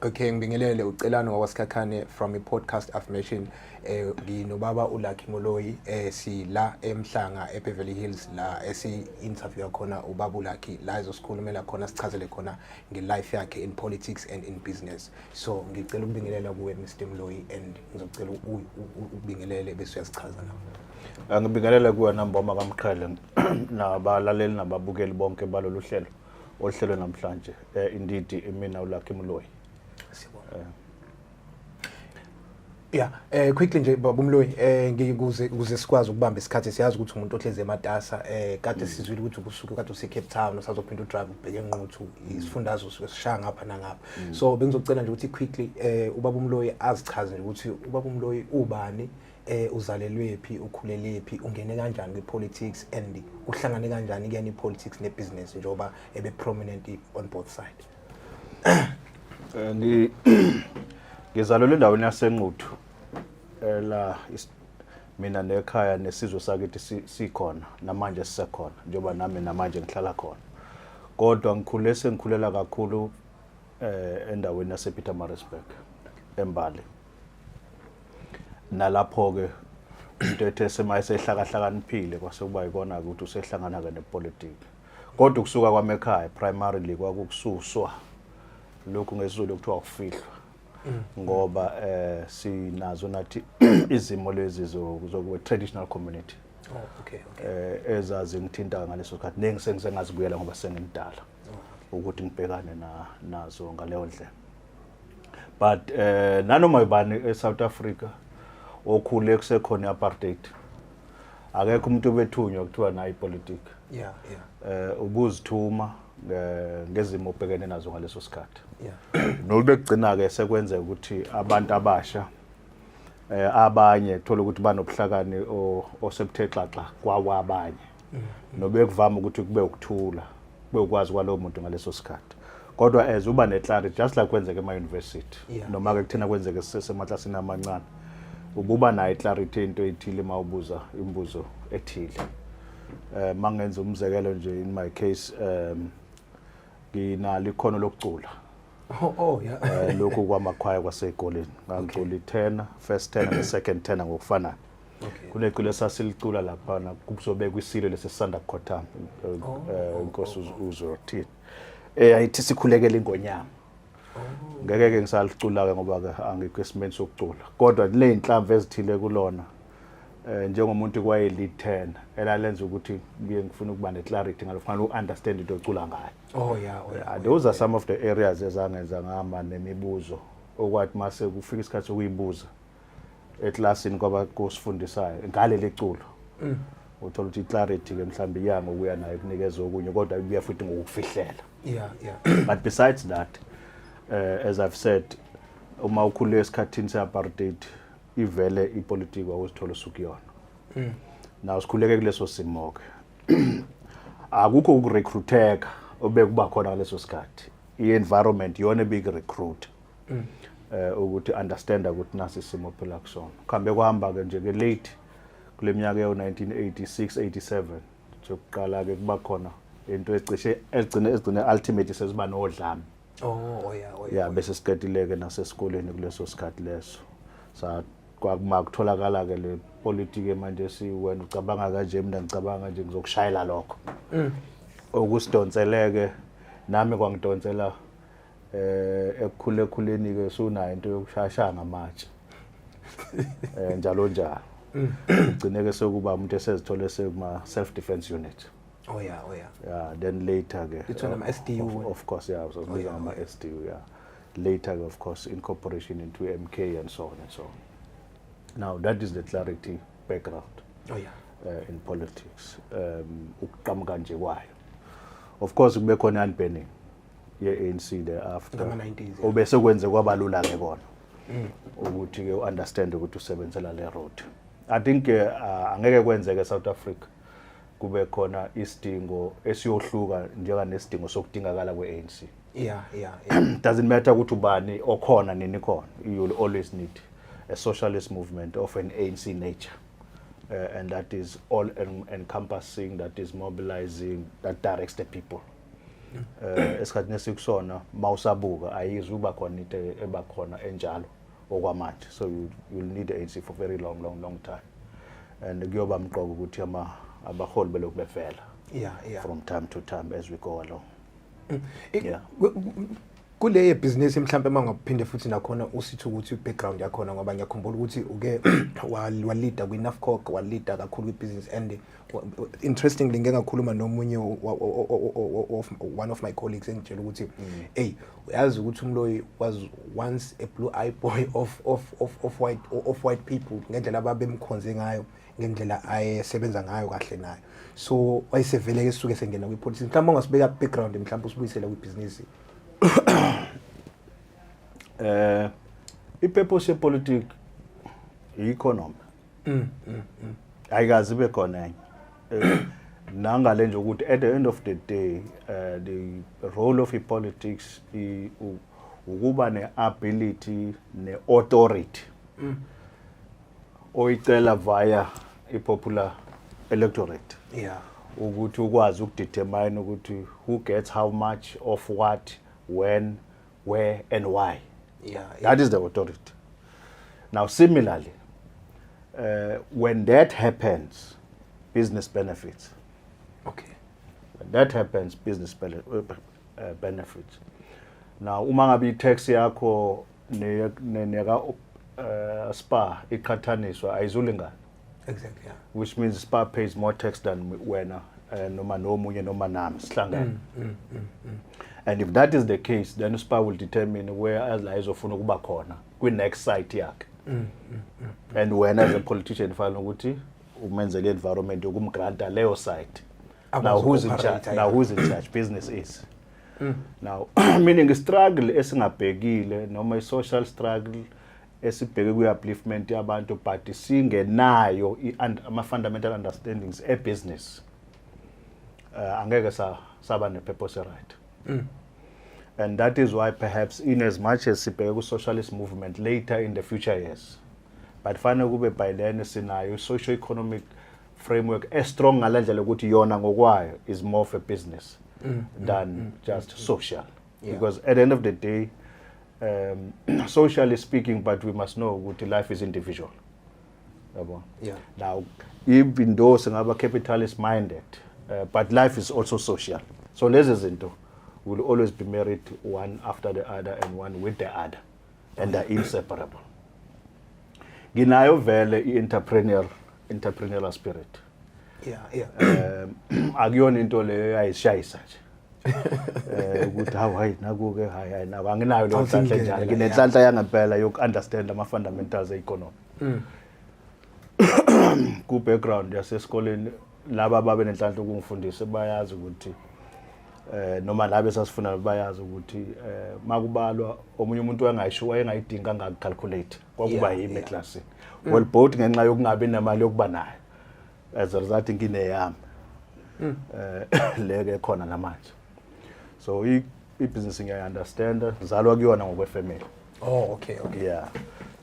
Okay, ngibingelele ucelani ngwasikhakhane from i-podcast Affirmation. Nginobaba uLucky Moloi, si la emhlanga eBeverly Hills la esi-interview khona ubaba uLucky la ezosikhulumela khona sichazele khona nge-life yakhe in politics and in business. So ngicela ukubingelela kuwe Mr. Moloi and ngizocela ukubingelele bese uyasichaza nawe. Ngibingelela kuwe namboma kaMqhele nabalaleli nababukeli bonke balolu hlelo namhlanje. Indeed mina uLucky Moloi. Yeah, quickly nje baba Moloi, ngikuze sikwazi ukubamba isikhathi siyazi ukuthi umuntu ohleze ematasa kade sizwile ukuthi ukusuka kade use Cape Town usazophinda udrive ubheke enquthu isifundazwe sishaya ngapha nangapha. So bengizocela nje ukuthi quickly ubaba Moloi azichaze nje ukuthi ubaba Moloi ubani, uzalelwe phi, ukhulele phi, ungene kanjani kwi-politics and uhlangane kanjani kuyena i-politics ne-business njengoba ebe prominent on both sides. Ngizalelwe endaweni yasenquthu la mina nekhaya nesizwe sakithi sikhona namanje sisekhona njengoba nami namanje ngihlala khona, kodwa ngikhulela kakhulu endaweni yasePietermaritzburg eMbali. Nalapho ke into ethe semayisehlakahlakaniphile kwase kuba yikona ukuthi usehlangana ke nepolitiki, kodwa kusuka kwami ekhaya primarily kwakukususwa lokhu ngesizulu kuthiwa ukufihlwa ngoba sinazo nathi izimo lezi zokuwe traditional community. Okay. Ezazi ngithinta ngaleso sikhathi nengisengazibuyela ngoba sengimdala ukuthi ngibhekane nazo ngaleyo ndlela. But nanoma ibani eSouth Africa okhule kusekhona apartheid, akekho umuntu obethunywa kuthiwa nayi politics. Yeah. Ubuzithuma ngezimo obhekene nazo ngaleso sikhathi. Yeah. Nolubekugcina ke sekwenza ukuthi abantu abasha abanye thola ukuthi banobuhlakani osebuthe xaxa kwabanye. Nobekuvama ukuthi kube ukuthula, kube ukwazi kwalowo muntu ngaleso sikhathi. Kodwa as uba neclarity just like kwenzeke ema-university noma ke kuthina kwenzeke sisemaklasini amancane, ububa nayo clarity into ethile mawubuza imibuzo ethile. Mangenza umzekelo nje in my case nginalo ikhono lokucula. Oh yeah. Lokhu kwamakhwaya kwaseGolini ngangicula i-tenor, first tenor ne second tenor ngokufana. Okay. Kuneculo sasilicula lapha kubuzobekwa isilo lesisanda kukhothama inkosi uZorothini. Ayithi sikhulekela ingonyama. Ngeke ke ngisalicula ke ngoba ke angikho esimeni sokucula. Kodwa le inhlamvu ezithile kulona njengomuntu kwaye lead tenor elalenza ukuthi ngiye ngifuna ukuba neclarity ngalofana uunderstand into ocula ngayo. Oh yeah. Those are some of the areas ezangenza ngama nemibuzo okwathi mase kufika isikhathi sokuyibuza eclassini kwaba kusifundisayo ngale leculo. Uthola ukuthi clarity ke mhlambi yango kuya nayo kunikeza okunye kodwa kuya futhi ngokufihlela. Yeah. But besides that, as I've said, uma ukhule esikhathini seapartheid ivele ipolitiki wawuzithola usukuyona. Now sikhuleke kuleso simo ke. Akukho ukurecruiteka obekuba khona ngaleso sikhathi. I-environment yona big recruit. Ukuthi understand ukuthi nasi isimo phela kusona. Khambe kwahamba ke nje ke late kule minyaka yo-1986 87 sokuqala ke kuba khona into egcine ultimate sesiba nodlame. Oh yeah. Yeah, bese siqedileke nasesikoleni kuleso sikhathi leso. Kwakutholakala ke le politiki manje siwena ucabanga kanje mina ngicabanga nje ngizokushayela lokho. Okusidonseleke nami kwangidonsela ekukhuleni ke sunayo into yokushashaya ngamatshe. Njalo. Ugcine ke sekuba umuntu esezithole sekuma self defense unit. Oh yeah. Yeah, then later ke it's on SDU. Of course, yeah, so these are my SDU, yeah. Later of course incorporation into MK and so on and so on. Now that is the clarity background. Oh yeah. In politics. Ukuqhamuka nje kwayo. Of course kube khona unbanning ye-ANC thereafter. Ngama-90s. Obese kwenze kwabalula ke kona. Ukuthi ke understand ukuthi usebenzela le road. I think angeke kwenzeke eSouth Africa kube khona isidingo esiyohluka njenga nesidingo sokudingakala kwe-ANC. Yeah. Doesn't matter ukuthi ubani okhona nini khona. You will always need a socialist movement of an ANC nature. And that is all encompassing, that is mobilizing, that directs the people. esikhathini esikusona mawusabuka ayizuba khona into ebakhona enjalo okwamanje, so you'll need the ANC for very long time, and kuyoba mqoka ukuthi abaholi belokhu bevela from time to time as we go along. Kule business mhlambe mangaphinde futhi nakhona usithi ukuthi background yakhona ngoba ngiyakhumbula ukuthi uke walida kwi-Nafcoc, walida kakhulu kwi-business, and interestingly ngeke ngakhuluma nomunye one of my colleagues engitshela ukuthi hey, uyazi ukuthi uMloi was once a blue eye boy of white people, ngendlela ababemkhonze ngayo, ngendlela ayesebenza ngayo kahle nayo, so wayesevele ke suke sengena kwi-politics. Mhlawumbe ungasibeka background mhlawumbe usibuyisela kwi-business. I-purpose yepolitiki i-economy ayikazi ibe khona nangale nje ukuthi at the end of the day the role of politics ukuba ne-ability ne-authority oyicela via i-popular electorate ukuthi ukwazi ukudetermine ukuthi who gets how much of what, when, where, and why. That is the authority. Now, similarly, when that happens, business benefits. Okay. When that happens, business benefits. Now, uma ngabe tax yakho neka spa iqhathaniswa ayizulingana. Exactly. Yeah. Which means spa pays more tax than wena noma nomunye noma nami sihlangana. And if that is the case, then SPA will determine where azofuna ukuba khona kwi-next site yakhe. And when as a politician fanele ukuthi umenzele environment yokumgranta leyo site. Now who's in charge? Now who's in charge? Business is. Now meaning struggle esingabhekile noma social struggle esibheke kwi-upliftment yabantu but singenayo ama-fundamental understandings e-business. Angeke saba ne-purpose right. And that is why perhaps in as much as sibheke socialist movement later in the future years, but fanele kube by then sinayo socio-economic framework as strong ngalendlela ukuthi yona ngokwayo is more for business than just social. Because at the end of the day, socially speaking, but we must know ukuthi life is individual. Now, even though singaba capitalist minded, but life is also social. So lezi zinto will always be married one after the other and one with the other, and they're inseparable. Ginayo vele entrepreneurial spirit. Akuyona into leyo ayishayisa nje. Ukuthi hayi nakuke hayi naku anginayo lo nhlanhla njalo. Nginenhlanhla yangempela yoku-understand ama-fundamentals e-economy. Ku background yasesikoleni laba babe nenhlanhla ukungifundisa bayazi ukuthi noma labe sasifuna bayazi ukuthi makubalwa omunye umuntu wayengayidinga ngakcalculate kwakuba yimi eclassini. Well both ngenxa yokungabi nemali yokuba nayo. As a result ingine yami. Leke khona namanje. So i-business ngiya understand zalwa kuyona ngokwefamily. Oh, okay. Yeah.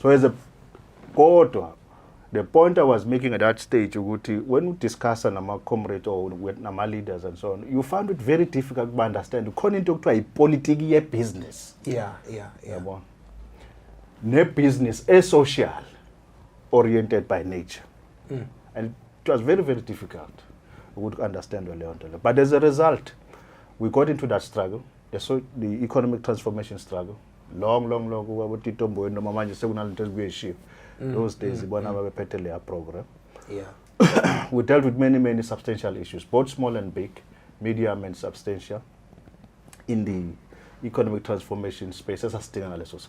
So as a kodwa the point I was making at that stage, when we discuss nama comrades or with nama leaders and so on, you found it very difficult to understand. According to politics, ye business. Yeah. Ne business is social, oriented by nature, and it was very, very difficult to understand what. But as a result, we got into that struggle, the economic transformation struggle, long. Those days, the program. We dealt with many substantial issues, both small and big, medium and substantial, in the economic transformation space as a stimulus.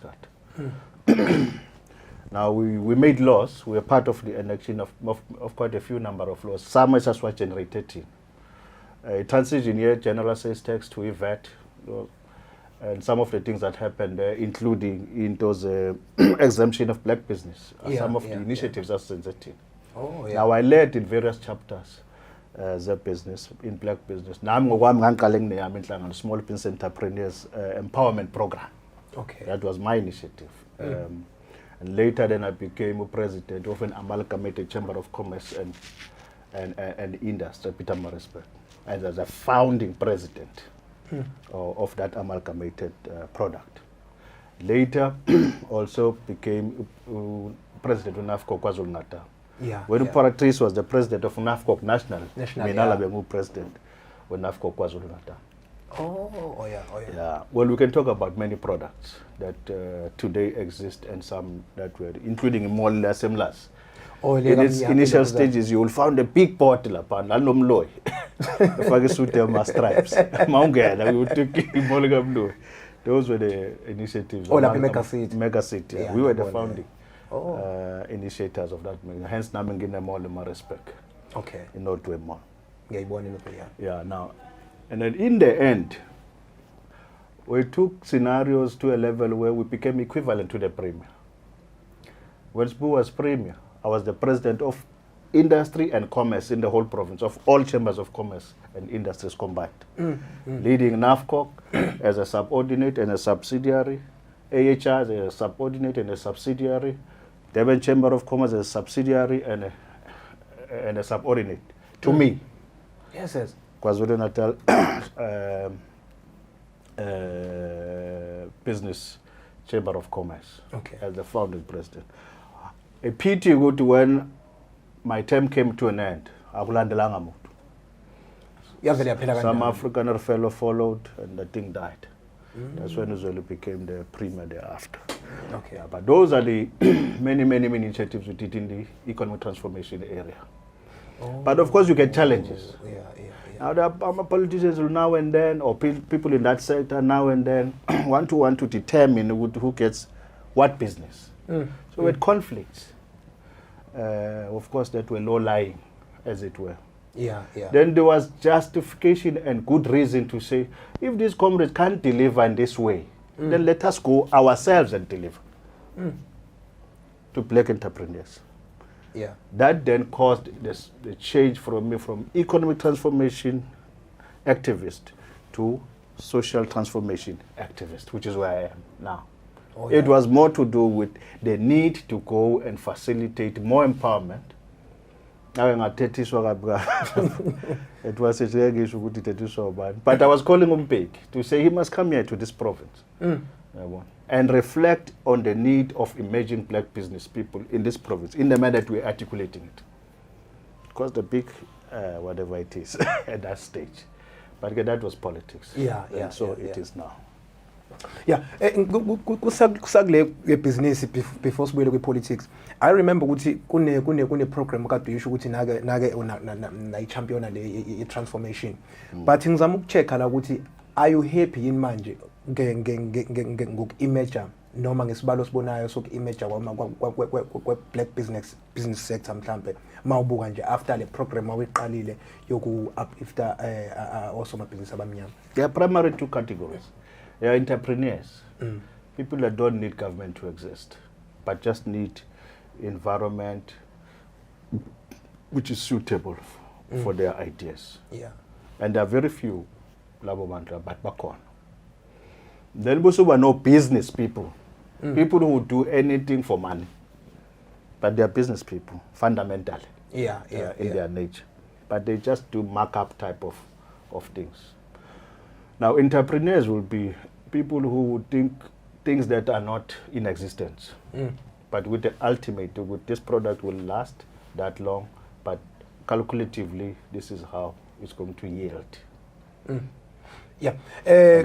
Now we made laws. We were part of the enacting of quite a few number of laws. Some as well generated in transition year, general sales tax to VAT. And some of the things that happened there, including in those exemption of black business, some of the initiatives are sensitive. Now I led in various chapters the business, in black business. Now I'm small business entrepreneurs empowerment program. That was my initiative. And later then I became a president of an amalgamated chamber of commerce and industry, Peter Marisburg, as a founding president. of that amalgamated product. Later, also became president of NAFCO KwaZulu-Natal. When Patrice was the president of NAFCO National, Minala Bengu president of NAFCO KwaZulu-Natal. Yeah. Well, we can talk about many products that today exist and some that were, including Moloi assemblers. In its initial stages, you will find a big bottle upon Moloi. If I suit them as stripes, we would take Moloi. Those were the initiatives. Mega City. Yeah. We were the founding initiators of that. Hence, I'm giving them all my respect. Okay. In order to a more. Yeah. Now, and then in the end, we took scenarios to a level where we became equivalent to the premier. When Sbu was premier, I was the president of industry and commerce in the whole province, of all chambers of commerce and industries combined. Leading NAFCOC as a subordinate and a subsidiary, AHR as a subordinate and a subsidiary, Durban Chamber of Commerce as a subsidiary and a subordinate. To me, yes. KwaZulu-Natal Business Chamber of Commerce as the founding president. A pity go to when my term came to an end. Some African fellow followed and the thing died. That's when Uzulu became the premier thereafter. But those are the many initiatives we did in the economic transformation area. But of course you get challenges. Now the politicians will now and then, or people in that sector now and then, want to determine who gets what business. So we had conflicts. Of course, that were low-lying, as it were. Then there was justification and good reason to say, if these comrades can't deliver in this way, then let us go ourselves and deliver to black entrepreneurs. That then caused the change from economic transformation activist to social transformation activist, which is where I am now. It was more to do with the need to go and facilitate more empowerment. It was a but I was calling him big to say he must come here to this province and reflect on the need of emerging black business people in this province in the manner that we're articulating it. Because the big, whatever it is at that stage. But that was politics. It is now. Kusagule business before sibuyele kwi-politics. I remember ukuthi kune program kade yisho ukuthi nake na champion le transformation. But ngizama ukuchecka la ukuthi are you happy yini manje ngoku-image noma ngesibalo sibonayo soku-image kwa black business sector mhlambe mawubuka nje after le program aweqalile yoku uplifta osomabhizinisi abamnyama? There are primary two categories. They are entrepreneurs, people that don't need government to exist, but just need environment which is suitable for their ideas. And there are very few labo bantu but bakon. Then we also no business people, people who do anything for money, but they are business people fundamentally in their nature, but they just do markup type of things. Now, entrepreneurs will be people who would think things that are not in existence, but with the ultimate, with this product will last that long, but calculatively, this is how it's going to yield. And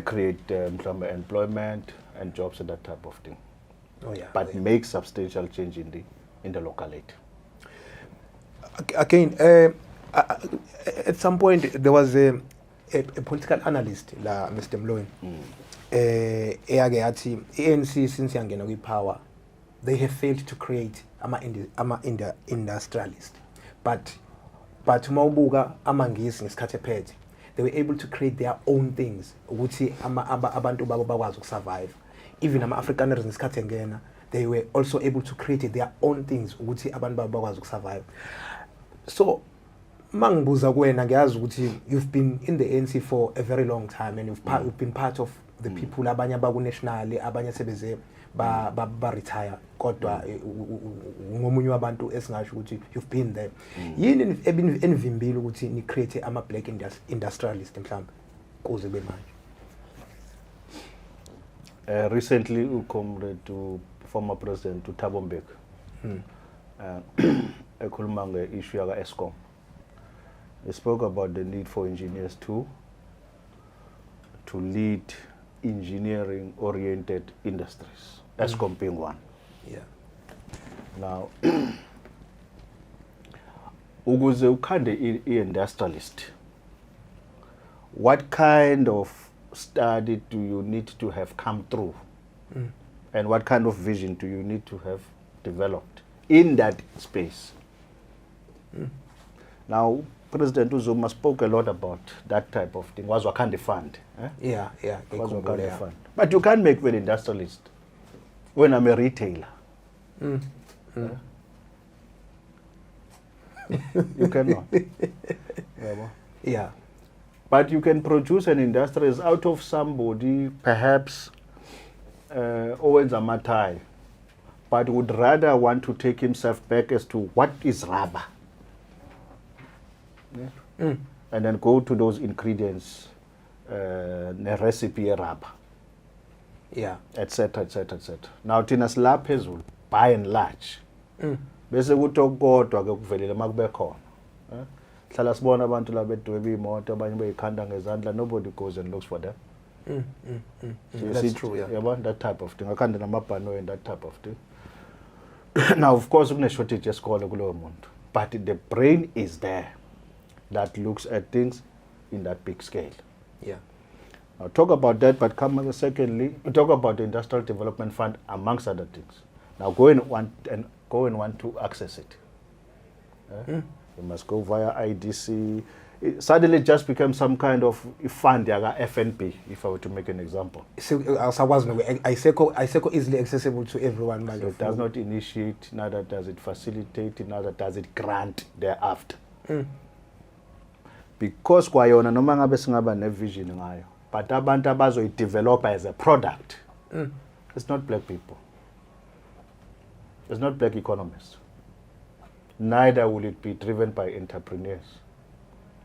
create employment and jobs and that type of thing. But make substantial change in the locality. Again, at some point there was a political analyst, Mr. Moloi, ANC since yangena kwi-power, they have failed to create industrialist. But mawubuka amangisi ngesikhathi ephethe, they were able to create their own things ukuthi abantu babo bakwazi ukusurvive. Even ama-Afrikaners ngesikhathi engena, they were also able to create their own things ukuthi abantu babo bakwazi ukusurvive. So mangibuza kuwena ngiyazi ukuthi you've been in the ANC for a very long time and you've been part of the people abanye abaku-national, abanye sebeze ba retire kodwa ngomunye wabantu esingasho ukuthi you've been there. Yini enivimbile ukuthi ni create ama black industrialist mhlawumbe kuze kube manje? Recently, comrade former president Thabo Mbeki ekhuluma nge-issue yaka-Eskom. He spoke about the need for engineers to lead engineering-oriented industries. Eskom being one. Yeah. Now, ukuze ukhande i-industrialist, what kind of study do you need to have come through? And what kind of vision do you need to have developed in that space? Now, President Zuma spoke a lot about that type of thing. Was Wakanda fund? Yeah. Was Wakanda fund? But you can't make me an industrialist when I'm a retailer. You cannot. Yeah. But you can produce an industrialist out of somebody, perhaps Owens Amatai, but would rather want to take himself back as to what is rubber. And then go to those ingredients, the recipe rubber. Yeah. Etc. Now thina silapha phezulu by and large. Bese kuthi okukodwa ke kuvelele makube khona. Hlala sibona abantu la bedweba imoto abanye beyikhanda ngezandla, nobody goes and looks for them. So that's true, yeah. Yabona that type of thing. Akhanda namabhano and that type of thing. Now of course kune shortage yesikole kulowo muntu, but the brain is there that looks at things in that big scale. Yeah. I'll talk about that, but secondly, we talk about the Industrial Development Fund amongst other things. Now go and want to access it. You must go via IDC. It suddenly just became some kind of fund, FNP, if I were to make an example. So ISECO easily accessible to everyone. So it does not initiate, neither does it facilitate, neither does it grant thereafter. Because kwayona noma ngabe singaba nevision ngayo, but abantu abazoyidevelop as a product, it's not black people. It's not black economists. Neither will it be driven by entrepreneurs.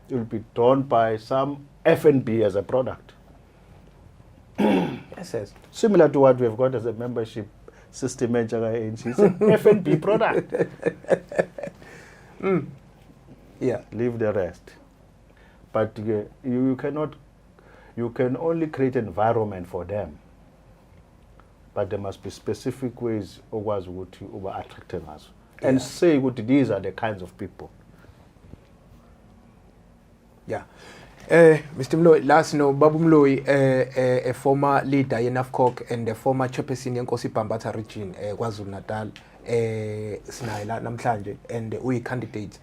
It will be drawn by some F&B as a product. Yes. Similar to what we've got as a membership system in ANC. It's an F&B product. Yeah. Leave the rest. But you can only create an environment for them. But there must be specific ways over attracting us. And say what these are the kinds of people. Yeah. Mr. Moloi, last Babu Moloi, a former leader in NAFCOC and a former chairperson in Nkosi Bambata region, KwaZulu Natal, Sinaila namhlanje, and we candidate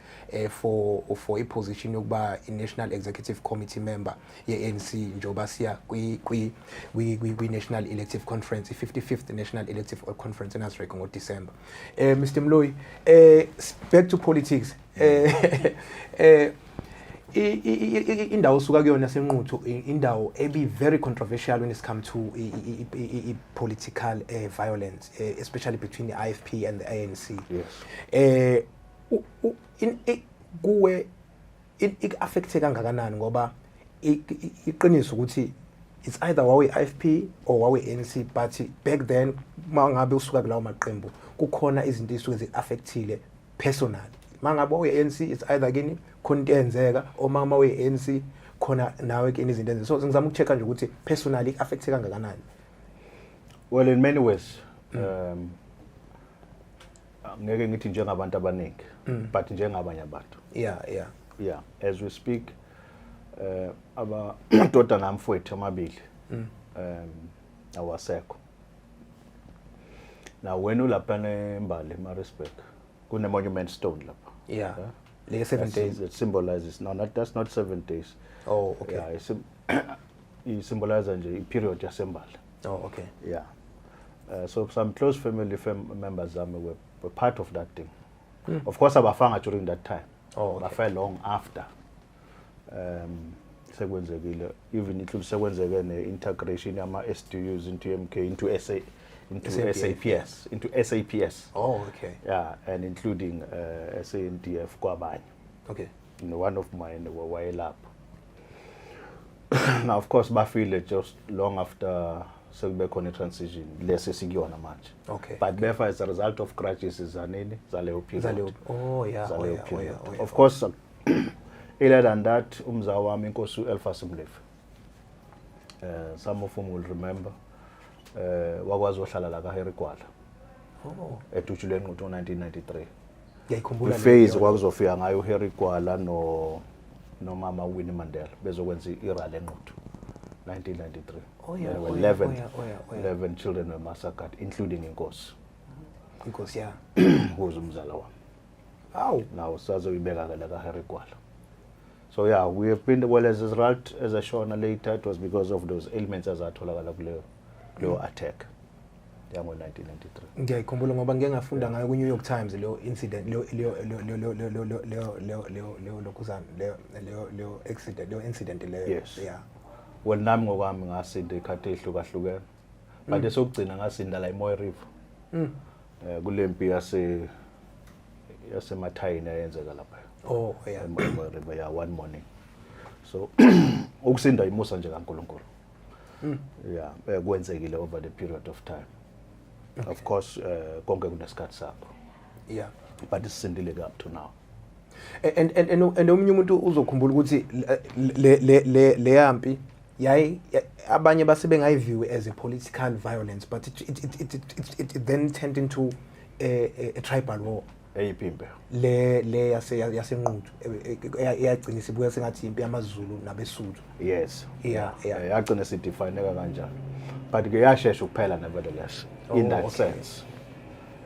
for a position of a National Executive Committee member, ANC njoba siya kwi National Elective Conference, the 55th National Elective Conference in Africa in December. Mr. Moloi, back to politics. Indawo suka kuyona senquthu indawo ebi very controversial when it comes to political violence, especially between the IFP and the ANC. Yes. Kuwe affecte kangakanani ngoba iqiniso ukuthi it's either wawe IFP or wawe ANC, but back then mangabe usuka kulawo maqembu kukhona izinto ezisuke ziaffectile personally. Mangabe wawe ANC it's either kini kontenzeka o mama we ANC khona nawe kini izinto enze. So ngizama ukuchecka nje ukuthi personally affecte kangakanani. Well, in many ways, ngeke ngithi njengabantu abaningi, but njengabanye abantu. Yeah. As we speak, abadoda namfowethu amabili awasekho. Now when ulapha eMbali eMaritzburg, kune monument stone lapha. Yeah. Like 7 days. It symbolizes. No, that's not 7 days. Oh, okay. Yeah, it symbolizes a period yaseMbali. Oh, okay. Yeah. So some close family members were part of that thing. Of course, abafanga during that time. Oh, okay. Bafa long after. Even include integration STUs into MK into SA. Into SAPS. Into SAPS. Oh, okay. Yeah, and including SANDF Kwabanye. Okay. One of mine were up. Now, of course, Bafile just long after sekube khona i-transition lesi sikuyona manje. Okay. But therefore as a result of crisis zanini zaleyo period. Oh yeah. Of course earlier than that umza wami inkosi uElfa Simlev. Some of whom will remember wakwazi ohlala la kaHarry Gwala. Oh. Etutshuleni ngo-1993. Ngiyayikhumbula phase kwakuzofika ngayo uHarry Gwala no mama Winnie Mandela bezokwenza irally eNquthu 1993. Oh yeah. 11 children were massacred including inkosi. Inkosi yeah. Who's umzala wami. Aw. Now sazoyibeka ke la kaHarry Gwala. So yeah, we have been well as a result, as I shown later, it was because of those elements as atholakala kuleyo attack yango 1993. Ngiyayikhumbula ngoba ngeke ngafunda ngayo ku New York Times leyo incident leyo accident leyo incident leyo. Yes. Yeah. Well nami ngokwami ngasinda ikhathi ehlukahlukene. But esokugcina ngasinda la eMoy River. Kulempi yasemathayini ayenzeka lapha. Oh yeah. Moloi River yeah one morning. So ukusinda imusa nje kaNkulunkulu. Yeah, kwenzekile over the period of time. Okay. Of course konke kunesikhathi sakho. Yeah. But isindile up to now. And omunye umuntu uzokhumbula ukuthi le yampi yayi abanye basebengayiviwe as a political violence, but it then turned into a tribal war. Eyiphimbe le yasenquthu eyagcina sibuya sengathi impi yamaZulu nabeSuthu. Yes. Yeah. Yagcina sidefineka kanjalo. But ke yashesha ukuphela nevertheless in that sense.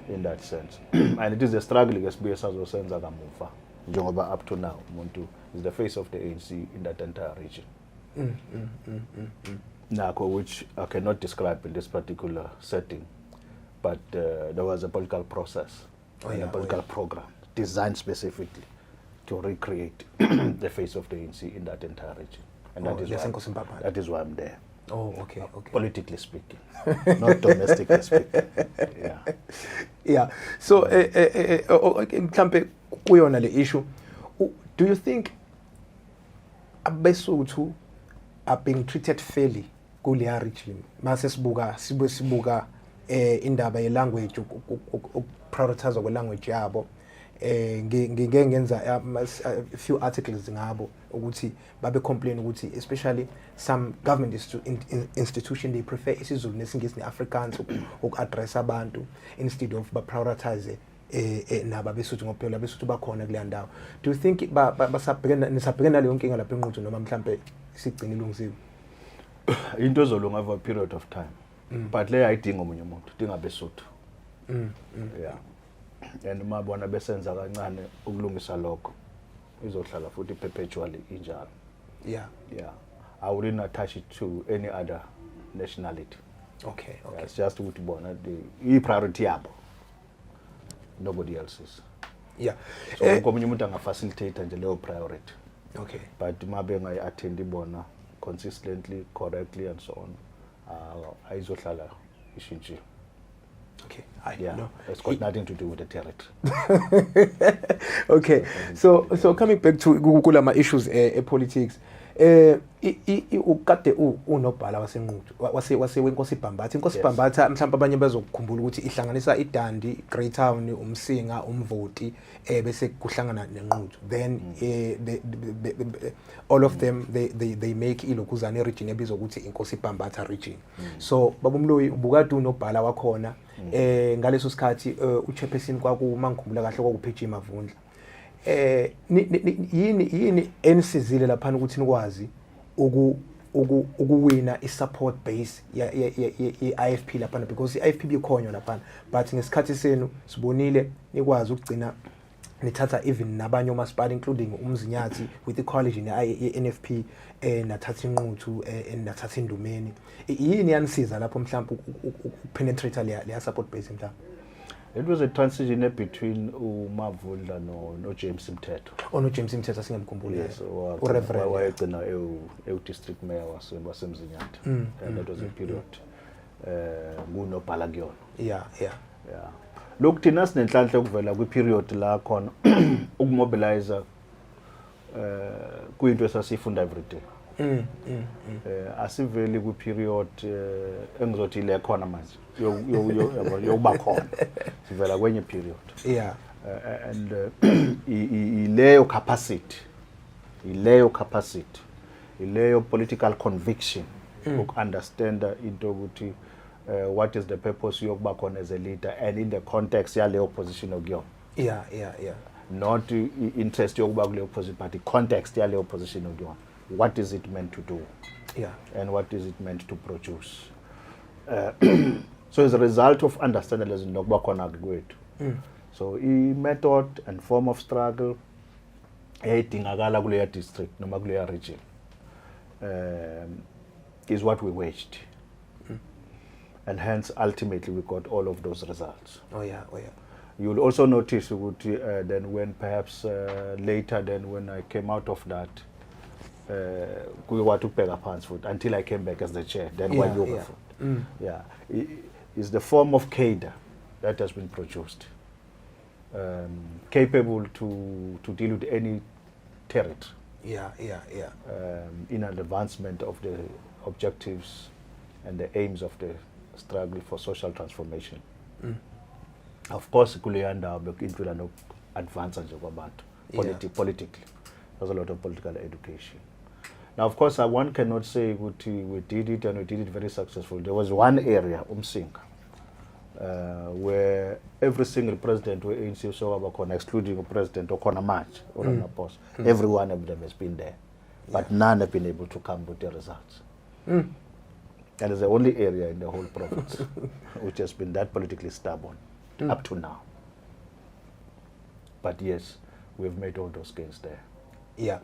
In that sense. And it is a struggle ke sibuye sazosenza kamuva njengoba up to now umuntu is the face of the ANC in that entire region. Nakho which I cannot describe in this particular setting, but there was a political process. A political program designed specifically to recreate the face of the ANC in that entire region. And that is why I'm there. Oh, okay. Politically speaking, not domestically speaking. Yeah. Yeah. So, mhlambe kuyona le issue, do you think abeSuthu are being treated fairly kuleya region? Mase sibuka indaba ye language prioritize kwe-language yabo ngike ngenza a few articles ngabo ukuthi babe complain ukuthi especially some government institution they prefer isiZulu nesingisi neAfrikaans uku-address abantu instead of ba prioritize naba beSuthu ngophela beSuthu bakhona kule ndawo. Do you think nisabhekena leyo nkinga lapha eNquthu noma mhlambe sigcina ilungisiwe? Into ezolunga for a period of time. But le ayidinga omunye umuntu dinga beSuthu. Yeah. And mabona besenza kancane ukulungisa lokho izohlala futhi perpetually injalo. Yeah. I wouldn't attach it to any other nationality. Okay. It's just ukuthi bona the priority yabo, nobody else's. Yeah. So komunye umuntu angafacilitate nje leyo priority. Okay. But mabe ngayi-attend ibona consistently, correctly and so on, ayizohlala ishintshiwe. Okay. No. It's got nothing to do with the territory. Okay. So coming back to kulama issues politics. Ukade unobhala waseNquthu wasewenkosi Bhambatha. Inkosi Bhambatha mhlawumbe abanye bezokukhumbula ukuthi ihlanganisa iDandi, Greytown, uMsinga, uMvoti bese kuhlangana neNquthu. Then all of them they make ilokhuzana region ebizwa ukuthi inkosi Bhambatha region. So baba Moloi ubukade unobhala wakhona ngaleso sikhathi uchairperson kwakuma ngikhumbula kahle kwakuPG Mavundla. Yini enisizile lapha ukuthi nikwazi ukuwina isupport base ye-IFP lapha because i-IFP bikhona lapha, but ngesikhathi senu sibonile nikwazi ukugcina nithatha even nabanye omasipala including uMzinyathi with the coalition ye-NFP nathatha iNquthu nathatha iNdumeni. Yini yanisiza lapho mhlawumbe ukupenetrate le support base mhlawumbe? It was a transition between uMavundla no James Mthetho. No James Mthetho singimkhumbula. Yes, wayegcina district mayor waseMzinyathi. And that was a period kunobhala kuyona. Yeah. Lokhu thina sinenhlanhla ukuvela kwi-period la khona ukumobilize kuyinto esasifunda every day. Asiveli ku period engizothi le khona manje yokuba khona sivela kwenye period. Yeah. And ileyo capacity ileyo political conviction to understand into ukuthi what is the purpose yokuba khona as a leader and in the context yale opposition okuyona. Yeah. Not interest yokuba kule opposition but the context yale opposition okuyona. What is it meant to do? Yeah. And what is it meant to produce? So as a result of understanding as nokuba khona kwethu. So method and form of struggle edingakala kuleya district noma kuleya region is what we waged. And hence ultimately we got all of those results. Oh yeah. You'll also notice then when perhaps later then when I came out of that we were to peg up hands foot until I came back as the chair, then Yeah, why yoga foot. Yeah. Is the form of cadre that has been produced. Capable to deal with any territory. Yeah. In an advancement of the objectives and the aims of the struggle for social transformation. Of course, kuleyanda into an advance politically. There's a lot of political education. Now, of course, one cannot say we did it and we did it very successfully. There was one area, Umsinga, where every single president were in Sisogabakon, excluding a president or Kona March or an post, every one of them has been there. But none have been able to come with the results. And it's the only area in the whole province which has been that politically stubborn up to now. But yes, we've made all those gains there. Yeah.